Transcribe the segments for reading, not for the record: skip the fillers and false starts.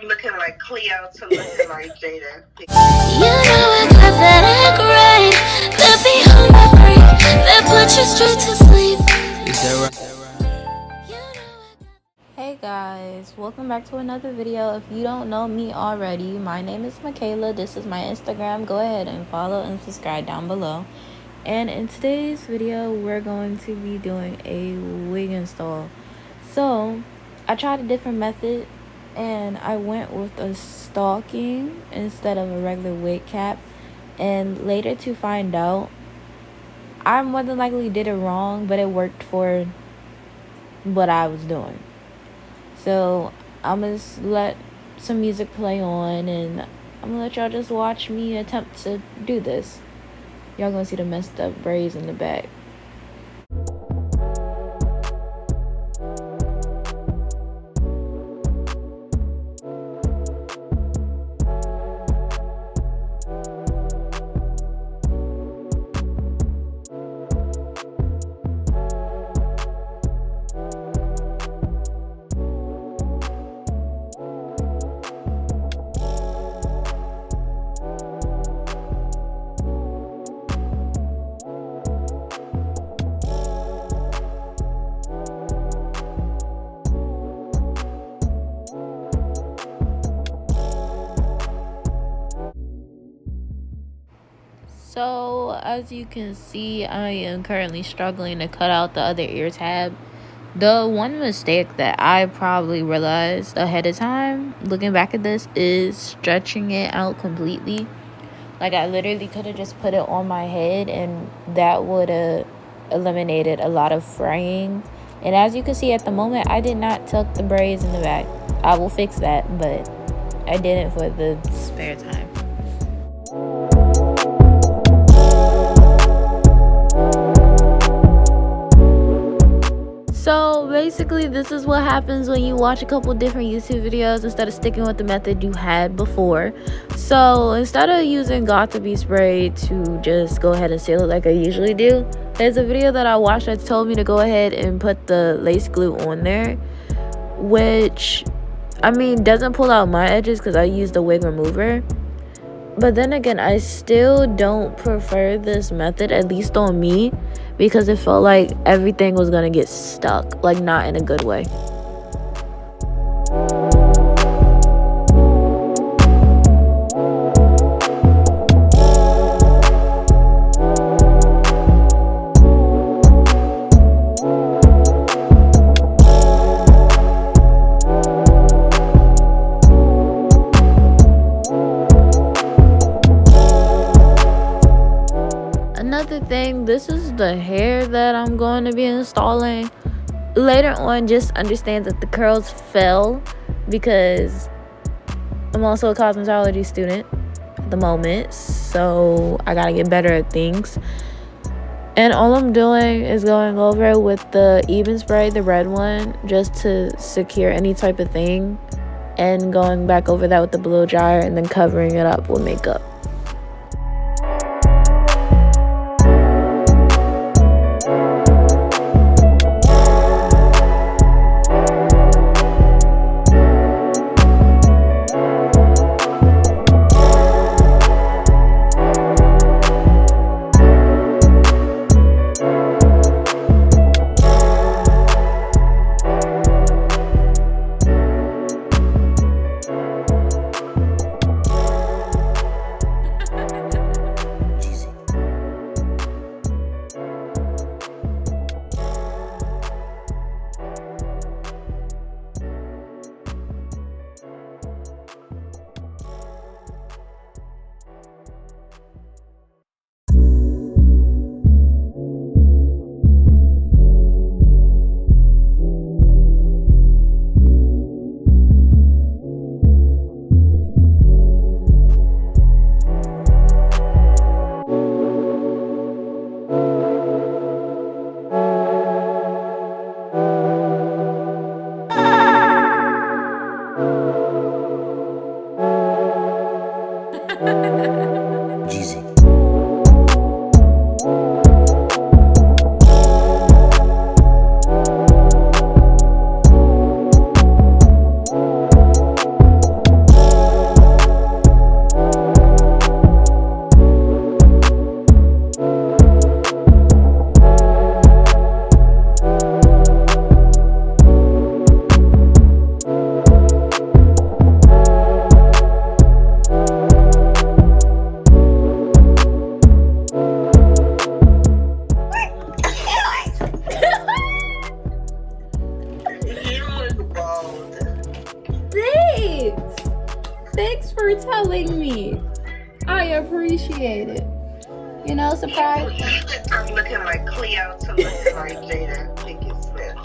looking like Cleo to looking like Jada. You know I got that act right, that be on my freak, that put you straight to sleep. Is that right? Hey guys, welcome back to another video. If you don't know me already, my name is Kailah. This is my Instagram. Go ahead and follow and subscribe down below. And in today's video, we're going to be doing a wig install. So I tried a different method and I went with a stalking instead of a regular wig cap, and later to find out I more than likely did it wrong, but it worked for what I was doing. So I'm gonna let some music play on and I'm gonna let y'all just watch me attempt to do this. Y'all gonna see the messed up braids in the back. So as you can see, I am currently struggling to cut out the other ear tab. The one mistake that I probably realized ahead of time, looking back at this, is stretching it out completely. Like, I literally could have just put it on my head and that would have eliminated a lot of fraying. And as you can see at the moment, I did not tuck the braids in the back. I will fix that, but I didn't for the spare time. So basically, this is what happens when you watch a couple different YouTube videos instead of sticking with the method you had before. So instead of using Got2b spray to just go ahead and seal it like I usually do, there's a video that I watched that told me to go ahead and put the lace glue on there, which, I mean, doesn't pull out my edges because I use the wig remover. But then again, I still don't prefer this method, at least on me, because it felt like everything was gonna get stuck, like not in a good way. Another thing, this is the hair that I'm going to be installing. Later on, just understand that the curls fell because I'm also a cosmetology student at the moment, so I gotta get better at things. And all I'm doing is going over with the even spray, the red one, just to secure any type of thing, and going back over that with the blow dryer and then covering it up with makeup. Thanks for telling me. I appreciate it. You know, surprise. You went from looking like Cleo to looking like Jada Pinkett Smith.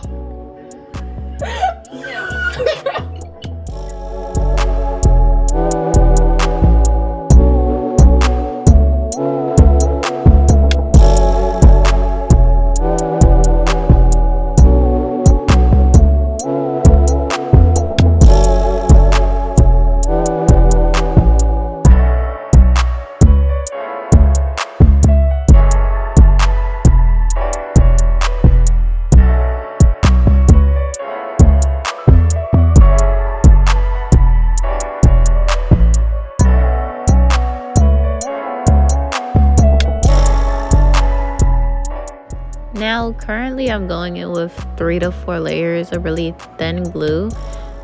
Now, currently I'm going in with 3 to 4 layers of really thin glue.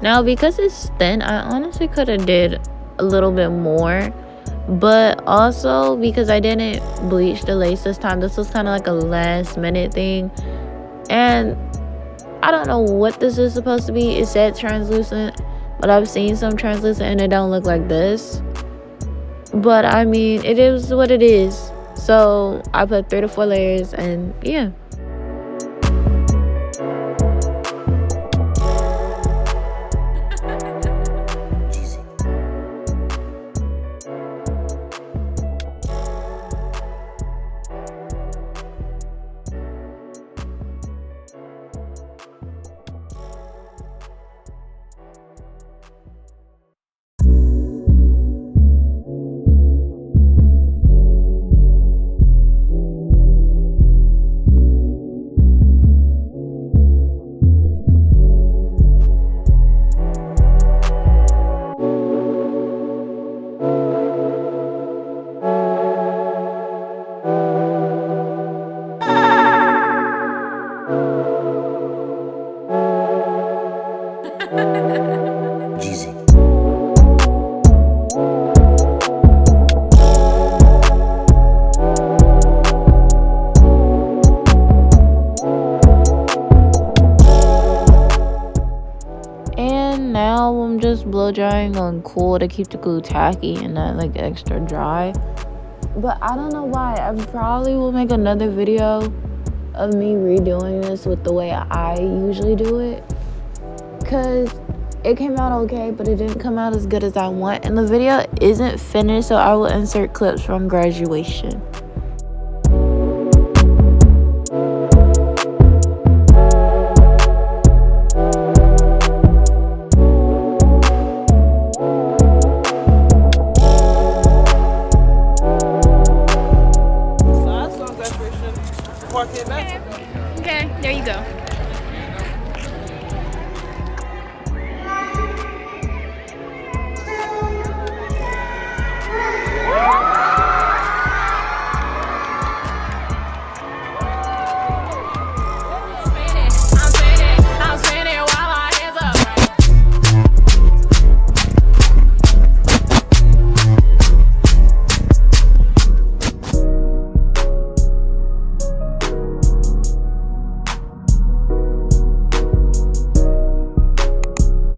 Now, because it's thin, I honestly could have did a little bit more. But also, because I didn't bleach the lace this time, this was kind of like a last minute thing. And I don't know what this is supposed to be. It said translucent, but I've seen some translucent and it don't look like this. But I mean, it is what it is. So I put 3 to 4 layers and yeah. And now I'm just blow drying on cool to keep the glue tacky and not like extra dry. But I don't know why. I probably will make another video of me redoing this with the way I usually do it, because it came out okay, but it didn't come out as good as I want, and the video isn't finished, so I will insert clips from graduation.